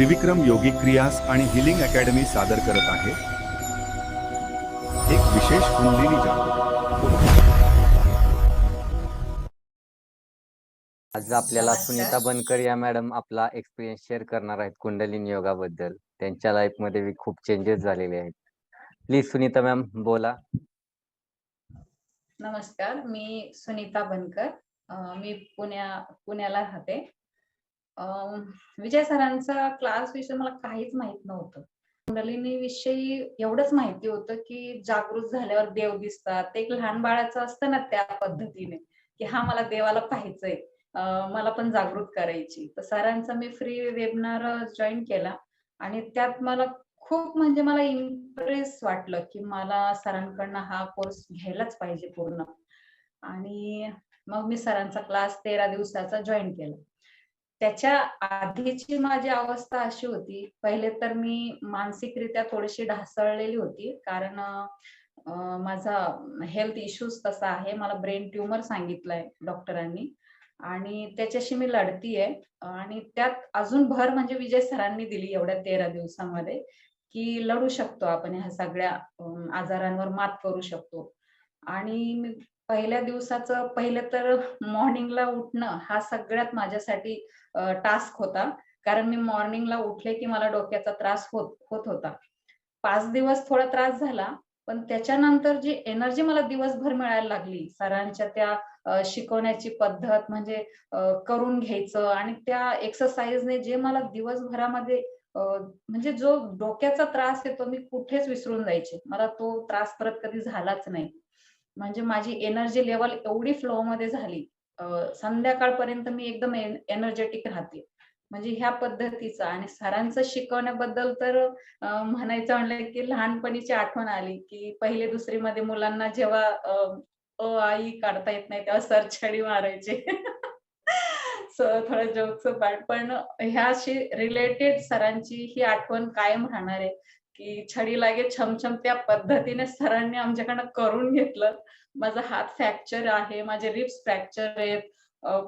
त्रिविक्रम योगिक क्रियास आणि healing academy सादर करत आहे एक विशेष कुंडलिनी जागृती। आज आपल्याला नमस्कार. सुनीता बनकर या मॅडम आपला एक्सपिरियन्स शेअर करणार आहेत कुंडलिनी योगाबद्दल। त्यांच्या लाईफ मध्ये खूप चेंजेस झालेले आहेत। प्लीज सुनीता मॅम बोला। नमस्कार, मी सुनीता बनकर. मी पुण्याला राहते. विजय सरांचा क्लास विषयी मला काहीच माहित नव्हतं. कुंडलिनी विषयी एवढंच माहिती होतं की जागृत झाल्यावर देव दिसतात. ते एक लहान बाळाचं असतं ना, त्या पद्धतीने की हा मला देवाला पाहायचंय, मला पण जागृत करायची. तर सरांचा मी फ्री वेबिनार जॉईन केला आणि त्यात मला खूप म्हणजे मला इम्प्रेस वाटलं की मला सरांकडनं हा कोर्स घ्यायलाच पाहिजे पूर्ण. आणि मग मी सरांचा क्लास 13 दिवसाचा जॉईन केला. त्याच्या आधीची माझी अवस्था अशी होती, पहिले तर मी मानसिकरित्या थोडीशी ढासळलेली होती. कारण माझा हेल्थ इश्यूज तसा आहे. मला ब्रेन ट्यूमर सांगितलंय डॉक्टरांनी आणि त्याच्याशी मी लढतीये. आणि त्यात अजून भर म्हणजे विजय सरांनी दिली एवढ्या 13 दिवसामध्ये, की लढू शकतो आपण ह्या सगळ्या आजारांवर मात करू शकतो. आणि मी पहिल्या दिवसाचं पहिलं तर मॉर्निंगला उठणं हा सगळ्यात माझ्यासाठी टास्क होता. कारण मी मॉर्निंगला उठले की मला डोक्याचा त्रास होत होत होता. 5 दिवस थोडा त्रास झाला, पण त्याच्यानंतर जी एनर्जी मला दिवसभर मिळायला लागली, सरांच्या त्या शिकवण्याची पद्धत म्हणजे करून घ्यायचं आणि त्या एक्सरसाइजने जे मला दिवसभरामध्ये म्हणजे जो डोक्याचा त्रास आहे तो मी कुठेच विसरून जायचे. मला तो त्रास परत कधी झालाच नाही. म्हणजे माझी एनर्जी लेव्हल एवढी फ्लोमध्ये झाली. संध्याकाळपर्यंत मी एकदम एनर्जेटिक राहते. म्हणजे ह्या पद्धतीचं आणि सरांचं शिकवण्याबद्दल तर म्हणायचं म्हणलं की लहानपणीची आठवण आली, की 1ली-दुसरी मध्ये मुलांना जेव्हा अ, आ, इ काढता येत नाही तेव्हा सर छडी मारायचे. थोडं जोकचं पार्ट पण ह्याशी रिलेटेड सरांची ही आठवण कायम राहणार आहे, की छडी लागे छमछम त्या पद्धतीने सरांनी आमच्याकडनं करून घेतलं. माझा हात फ्रॅक्चर आहे, माझे रिब्स फ्रॅक्चर आहेत.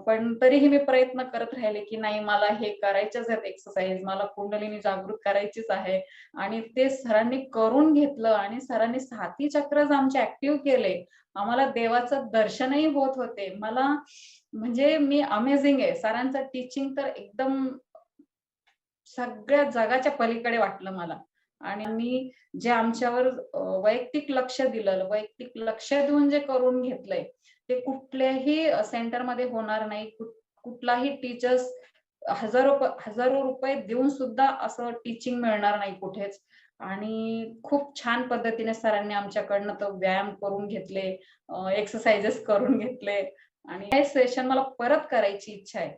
पण तरीही मी प्रयत्न करत राहिले, की नाही मला हे करायचेच आहेत एक्सरसाइज, मला कुंडलिनी जागृत करायचीच आहे. आणि ते सरांनी करून घेतलं आणि सरांनी 7ही चक्रज आमचे ऍक्टिव्ह केले. आम्हाला देवाचं दर्शनही होत होते. मला म्हणजे मी अमेझिंग आहे. सरांचं टीचिंग तर एकदम सगळ्या जगाच्या पलीकडे वाटलं मला. आणि मी जे आमच्यावर वैयक्तिक लक्ष दिलं, वैयक्तिक लक्ष देऊन जे करून घेतलंय, ते कुठल्याही सेंटरमध्ये होणार नाही. कुठलाही टीचर्स हजारो रुपये देऊन सुद्धा असं टीचिंग मिळणार नाही कुठेच. आणि खूप छान पद्धतीने सरांनी आमच्याकडनं तो व्यायाम करून घेतले, एक्सरसाइजेस करून घेतले आणि हे सेशन मला परत करायची इच्छा आहे.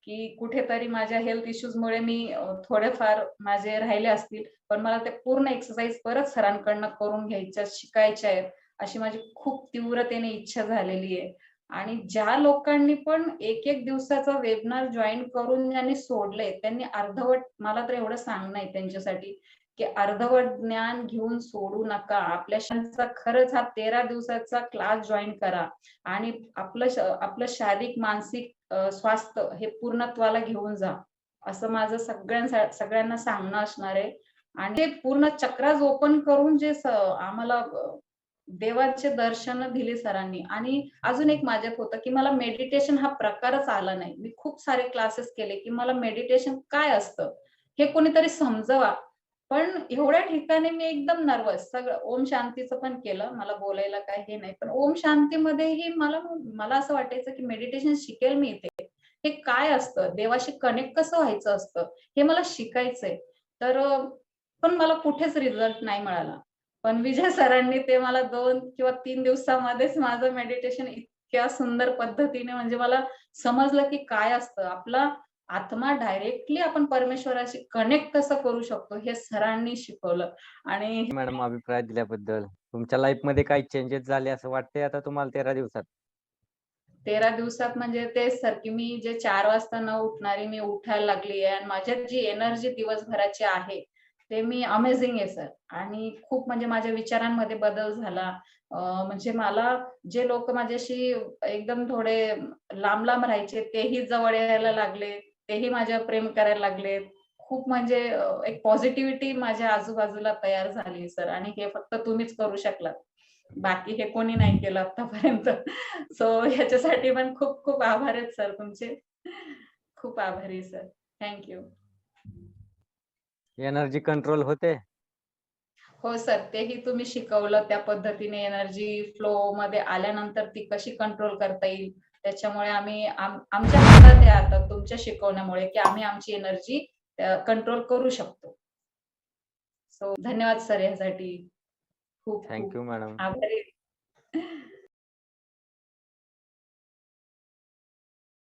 की कुठेतरी माझ्या हेल्थ इश्यूजमुळे मी थोडेफार माझे राहिले असतील, पण मला ते पूर्ण एक्सरसाइज परत सरांकडनं करून घ्यायच्या, शिकायच्या आहेत, अशी माझी खूप तीव्रतेने इच्छा झालेली आहे. आणि ज्या लोकांनी पण 1-1 दिवसाचा वेबिनार जॉइन करून ज्यांनी सोडलंय, त्यांनी अर्धवट मला तर एवढं सांगणं आहे त्यांच्यासाठी, की अर्धवट ज्ञान घेऊन सोडू नका. आपल्या शरीराचा खरंच हा 13 दिवसाचा क्लास जॉइन करा आणि आपलं शारीरिक, मानसिक स्वास्थ्य हे पूर्णत्वाला घेऊन जा. असं माझं सगळ्यांना सांगणं असणार आहे. आणि ते पूर्ण चक्रास ओपन करून जे आम्हाला देवाचे दर्शन दिले सरांनी. आणि अजून एक माझ्यात होतं, की मला मेडिटेशन हा प्रकारच आला नाही. मी खूप सारे क्लासेस केले, की मला मेडिटेशन काय असतं? हे कोणीतरी समजवा. पण एवढ्या ठिकाणी मी एकदम नर्व्हस सगळं ओम शांतीचं पण केलं. मला बोलायला काही हे नाही. पण ओम शांतीमध्येही मला मला असं वाटायचं, की मेडिटेशन शिकेल मी इथे. हे काय असतं? देवाशी कनेक्ट कसं व्हायचं असतं? हे मला शिकायचंय. तर पण मला कुठेच रिझल्ट नाही मिळाला. पण विजय सरांनी ते मला 2 किंवा 3 दिवसामध्येच माझं मेडिटेशन इतक्या सुंदर पद्धतीने म्हणजे मला समजलं, की काय असतं. आपला आत्मा डायरेक्टली आपण परमेश्वराशी कनेक्ट कसं करू शकतो, हे सरांनी शिकवलं. आणि मॅडम अभिप्राय दिल्याबद्दल। तुमच्या लाईफ मध्ये काही चेंजेस झाले असं वाटतंय आता तुम्हाला 13 दिवसात? 13 दिवसात म्हणजे तेच सर, की मी जे 4 वाजता न उठणारी मी उठायला लागली आहे आणि माझ्यात जी एनर्जी दिवसभराची आहे, ते मी अमेझिंग आहे सर. आणि खूप म्हणजे माझ्या विचारांमध्ये बदल झाला. म्हणजे मला जे लोक माझ्याशी एकदम थोडे लांब-लांब राहायचे, तेही जवळ यायला लागले. तेही माझ्यावर प्रेम करायला लागले. खूप म्हणजे एक पॉझिटिव्हिटी माझ्या आजूबाजूला तयार झाली सर, आणि हे फक्त तुम्हीच करू शकलात. बाकी हे कोणी नाही केलं आतापर्यंत. सो ह्याच्यासाठी पण खूप खूप आभार आहेत सर तुमचे. खूप आभारी sir. Thank you. Energy control होते. हो सर, तेही तुम्ही शिकवलं त्या पद्धतीने एनर्जी फ्लो मध्ये आल्यानंतर ती कशी कंट्रोल करता येईल. त्याच्यामुळे आमच्या हातात आहे आता तुमच्या शिकवण्यामुळे, की आम्ही आमची एनर्जी कंट्रोल करू शकतो. सो धन्यवाद सर यासाठी. खूप खूप थँक्यू मॅडम. आभारी आहे.